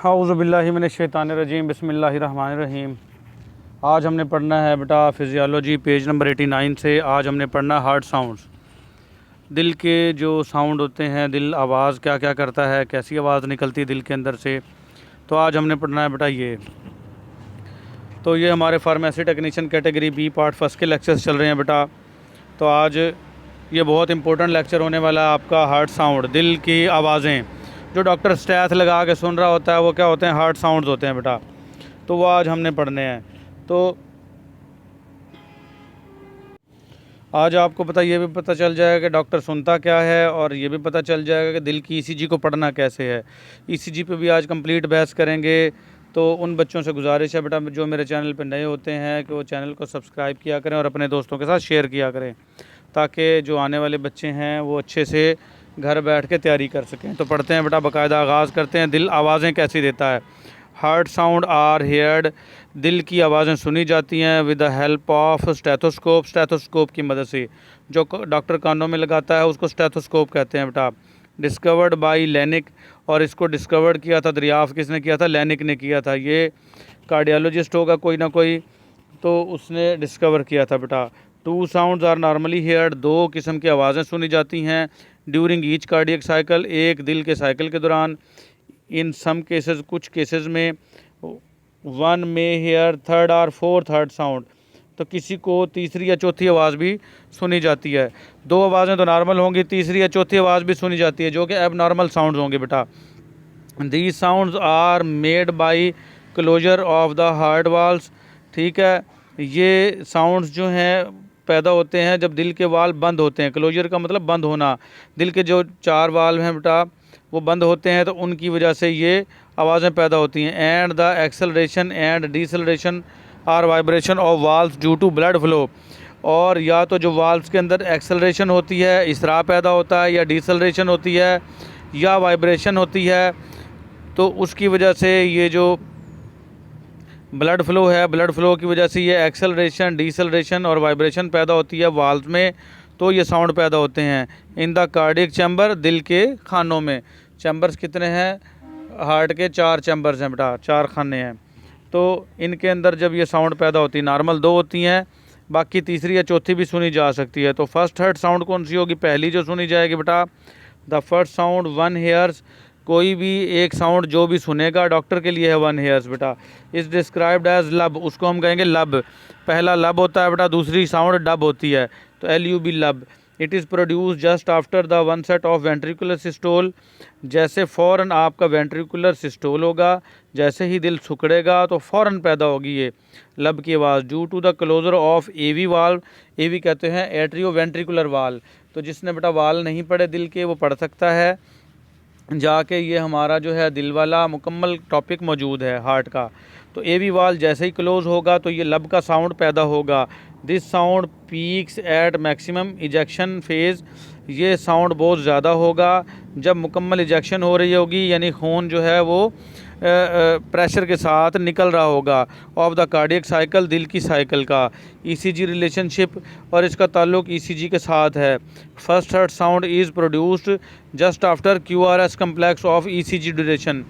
औज़ु बिल्लाहि मिनश शैतानिर रजीम बिस्मिल्लाहिर रहमानिर रहीम। आज हमने पढ़ना है बेटा फिज़ियोलॉजी पेज नंबर 89 से। आज हमने पढ़ना है हार्ट साउंड्स, दिल के जो साउंड होते हैं, दिल आवाज़ क्या क्या करता है, कैसी आवाज़ निकलती है दिल के अंदर से। तो आज हमने पढ़ना है बेटा ये हमारे pharmacy technician category B part first के लेक्चर्स चल रहे हैं बेटा। तो आज ये बहुत इंपॉर्टेंट लेक्चर होने वाला है आपका, हार्ट साउंड, दिल की आवाज़ें। जो डॉक्टर स्टैथ लगा के सुन रहा होता है वो क्या होते हैं, हार्ट साउंड्स होते हैं बेटा। तो वो आज हमने पढ़ने हैं। तो आज आपको ये भी पता चल जाएगा कि डॉक्टर सुनता क्या है, और ये भी पता चल जाएगा कि दिल की ईसीजी को पढ़ना कैसे है। ईसीजी पे भी आज कंप्लीट बहस करेंगे। तो उन बच्चों से गुजारिश है बेटा जो मेरे चैनल पे नए होते हैं कि वो चैनल को सब्सक्राइब किया करें और अपने दोस्तों के साथ शेयर किया करें, ताकि जो आने वाले बच्चे हैं वो अच्छे से घर बैठ के तैयारी कर सकें। तो पढ़ते हैं बेटा, बाकायदा आगाज़ करते हैं। दिल आवाज़ें कैसी देता है। हार्ट साउंड आर हेयर्ड, दिल की आवाज़ें सुनी जाती हैं with the help of stethoscope, stethoscope की मदद से। जो डॉक्टर कानों में लगाता है उसको स्टेथोस्कोप कहते हैं बेटा। डिस्कवर्ड बाय लेनिक, और इसको डिस्कवर्ड किया था, दरियाफ़्त किसने किया था, लेनिक ने किया था। ये कार्डियोलॉजिस्ट होगा कोई ना कोई, तो उसने डिस्कवर किया था बेटा। Two sounds are normally heard, दो किस्म की आवाज़ें सुनी जाती हैं ड्यूरिंग ईच कार्डियक साइकिल, एक दिल के साइकिल के दौरान। इन सम केसेस, कुछ केसेस में वन में हेयर थर्ड और फोर्थ हार्ट साउंड, तो किसी को तीसरी या चौथी आवाज़ भी सुनी जाती है। दो आवाज़ें तो नॉर्मल होंगी, तीसरी या चौथी आवाज़ भी सुनी जाती है जो कि एब नॉर्मल साउंड होंगे बेटा। These sounds are made by closure of the heart walls, ठीक है। ये साउंड्स जो हैं पैदा होते हैं जब दिल के वाल बंद होते हैं। क्लोजर का मतलब बंद होना। दिल के जो चार वाल्व हैं बेटा वो बंद होते हैं, तो उनकी वजह से ये आवाज़ें पैदा होती हैं। And the acceleration and deceleration are vibration of valves due to blood flow, और या तो जो वाल्व्स के अंदर एक्सेलरेशन होती है, इसरार पैदा होता है, या डिसलेरेशन होती है, या वाइब्रेशन होती है, तो उसकी वजह से ये जो ब्लड फ्लो है, ब्लड फ्लो की वजह से ये एक्सेलरेशन, डिसलेरेशन और वाइब्रेशन पैदा होती है वाल्व में, तो ये साउंड पैदा होते हैं। इन द कार्डियक चैम्बर, दिल के खानों में। चैम्बर्स कितने हैं हार्ट के? 4 चैम्बर्स हैं बेटा, 4 खाने हैं। तो इनके अंदर जब ये साउंड पैदा होती है, नॉर्मल 2 होती हैं, बाकी तीसरी या चौथी भी सुनी जा सकती है। तो फर्स्ट हार्ट साउंड कौन सी होगी? पहली जो सुनी जाएगी बेटा, the first sound one hairs, कोई भी एक साउंड जो भी सुनेगा डॉक्टर के लिए है 1 हेयर्स बेटा। इज़ डिस्क्राइब्ड एज लब, उसको हम कहेंगे लब। पहला लब होता है बेटा, दूसरी साउंड डब होती है, तो LUB लब। It is produce just after the one set of ventricular systole, जैसे फ़ौरन आपका वेंट्रिकुलर सिस्टोल होगा, जैसे ही दिल सुकड़ेगा तो फ़ौरन पैदा होगी ये लब की आवाज़। Due to the closure of AV valve, AV कहते हैं एट्रियो वेंट्रिकुलर वाल। तो जिसने बेटा वाल नहीं पढ़े दिल के वो पढ़ सकता है जाके, ये हमारा जो है दिल वाला मुकम्मल टॉपिक मौजूद है हार्ट का। तो AV वाल जैसे ही क्लोज़ होगा तो ये लब का साउंड पैदा होगा। This sound peaks at maximum ejection phase, ये साउंड बहुत ज़्यादा होगा जब मुकम्मल इजेक्शन हो रही होगी, यानी खून जो है वो प्रेशर के साथ निकल रहा होगा। ऑफ द कार्डियक साइकिल, दिल की साइकिल का। ECG रिलेशनशिप, और इसका ताल्लुक ECG के साथ है। First heart sound is produced just after QRS complex of ECG duration.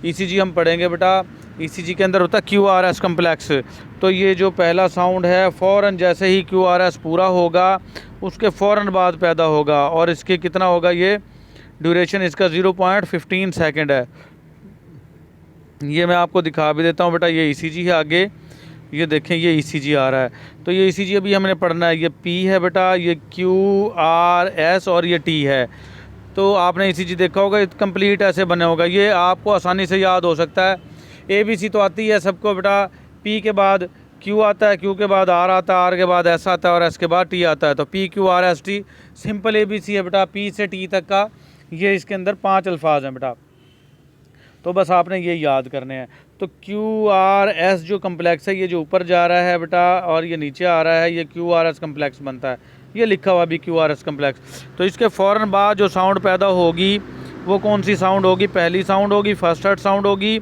ECG हम पढ़ेंगे बेटा, ECG के अंदर होता है QRS कम्प्लेक्स। तो ये जो पहला साउंड है फ़ौरन जैसे ही QRS पूरा होगा उसके फ़ौरन बाद पैदा होगा, और इसके कितना होगा, ये ड्यूरेशन इसका 0.15 सेकेंड है। ये मैं आपको दिखा भी देता हूँ बेटा, ये ECG है आगे, ये देखें ये ECG आ रहा है। तो ये ECG अभी हमने पढ़ना है। ये P है बेटा, ये QRS और ये T है। तो आपने ECG देखा होगा, कंप्लीट ऐसे बना होगा, ये आपको आसानी से याद हो सकता है। ABC तो आती है सबको बेटा, P के बाद Q आता है, Q के बाद R आता है, R के बाद S आता है, और S के बाद T आता है। तो PQRST सिंपल ABC है बेटा, P से T तक का ये इसके अंदर 5 अल्फाज हैं बेटा। तो बस आपने ये याद करने हैं। तो QRS जो कम्प्लेक्स है, ये जो ऊपर जा रहा है बेटा और ये नीचे आ रहा है, ये QRS कम्प्लेक्स बनता है। ये लिखा हुआ भी QRS कम्प्लेक्स। तो इसके फ़ौरन बाद जो साउंड पैदा होगी वो कौन सी साउंड होगी? पहली साउंड होगी, फर्स्ट हार्ट साउंड होगी,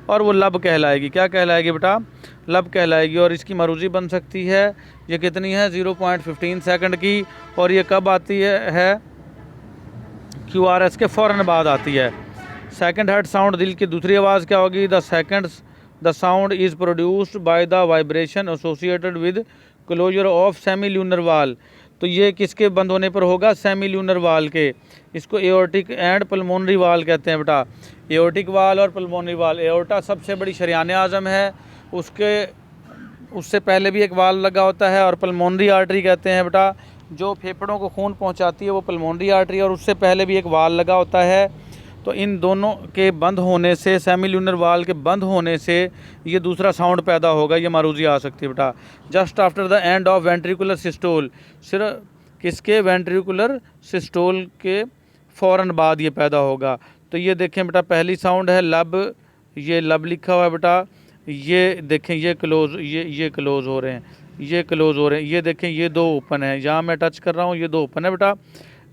और वो लब कहलाएगी। क्या कहलाएगी बेटा? लब कहलाएगी। और इसकी मरूज़ी बन सकती है, ये कितनी है, 0.15 सेकंड की। और ये कब आती है QRS के फ़ौरन बाद आती है। सेकंड हार्ट साउंड, दिल की दूसरी आवाज़ क्या होगी? The sound is produced by the vibration associated with closure of semi lunar wall. तो ये किसके बंद होने पर होगा? सेमी ल्यूनर वाल के। इसको एओर्टिक एंड पल्मोनरी वाल कहते हैं बेटा। एओर्टिक वाल और पल्मोनरी वाल। एओर्टा सबसे बड़ी शरीयान आज़म है, उससे पहले भी एक वाल लगा होता है, और पल्मोनरी आर्टरी कहते हैं बेटा, जो फेफड़ों को खून पहुंचाती है वो पल्मोनरी आर्टरी, और उससे पहले भी एक वाल लगा होता है। तो इन दोनों के बंद होने से, सेमी ल्यूनर वाल के बंद होने से ये दूसरा साउंड पैदा होगा, ये मारूजी आ सकती है बेटा। Just after the end of ventricular systole, सिर्फ किसके? वेंट्रिकुलर सिस्टोल के फ़ौरन बाद ये पैदा होगा। तो ये देखें बेटा, पहली साउंड है लब, ये लब लिखा हुआ है बेटा। ये देखें, ये क्लोज, ये क्लोज़ हो रहे हैं, ये क्लोज़ हो रहे हैं। ये देखें, ये दो ओपन है, यहाँ मैं टच कर रहा हूँ, ये दो ओपन है बेटा।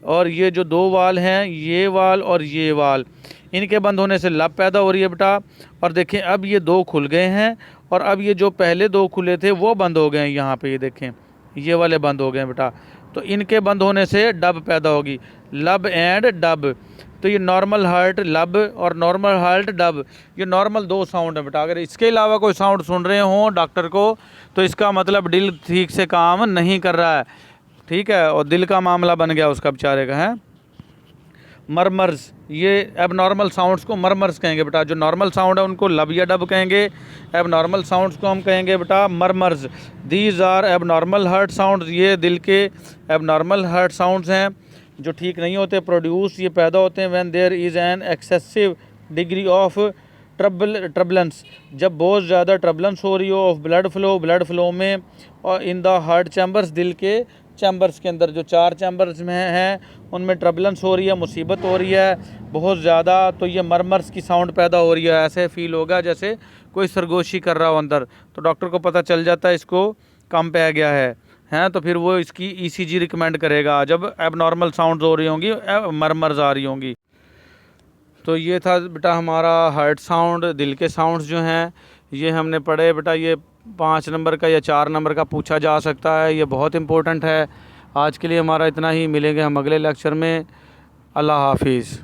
और ये जो दो वाल हैं, ये वाल और ये वाल, इनके बंद होने से लब पैदा हो रही है बेटा। और देखें, अब ये दो खुल गए हैं, और अब ये जो पहले दो खुले थे वो बंद हो गए हैं। यहाँ पे ये देखें, ये वाले बंद हो गए हैं बेटा। तो इनके बंद होने से डब पैदा होगी, लब एंड डब। तो ये नॉर्मल हार्ट लब और नॉर्मल हार्ट डब, ये नॉर्मल दो साउंड है बेटा। अगर इसके अलावा कोई साउंड सुन रहे हों डॉक्टर को, तो इसका मतलब दिल ठीक से काम नहीं कर रहा है, ठीक है, और दिल का मामला बन गया उसका बेचारे का है। मरमर्स, ये एबनॉर्मल साउंड्स को मरमर्स कहेंगे बेटा। जो नॉर्मल साउंड है उनको लब या डब कहेंगे, एबनॉर्मल साउंड्स को हम कहेंगे बेटा murmurs. These are abnormal heart sounds, ये दिल के एबनॉर्मल हार्ट साउंड्स हैं जो ठीक नहीं होते। प्रोड्यूस, ये पैदा होते हैं when there is an excessive degree of turbulence, जब बहुत ज़्यादा ट्रबलेंस हो रही हो ऑफ ब्लड फ्लो में, और इन द हार्ट चैम्बर्स, दिल के चैम्बर्स के अंदर जो 4 चैम्बर्स में हैं उनमें ट्रबलेंस हो रही है, मुसीबत हो रही है बहुत ज़्यादा, तो ये मरमर्स की साउंड पैदा हो रही है। ऐसे फील होगा जैसे कोई सरगोशी कर रहा हो अंदर, तो डॉक्टर को पता चल जाता है इसको कम पै गया है, तो फिर वो इसकी ईसीजी रिकमेंड करेगा जब एबनॉर्मल साउंड्स हो रही होंगी, मरमर्स आ रही होंगी। तो ये था बेटा हमारा हार्ट साउंड, दिल के साउंड्स जो हैं ये हमने पढ़े बेटा। ये 5 नंबर का या 4 नंबर का पूछा जा सकता है, ये बहुत इम्पोर्टेंट है। आज के लिए हमारा इतना ही, मिलेंगे हम अगले लेक्चर में। अल्लाह हाफिज़।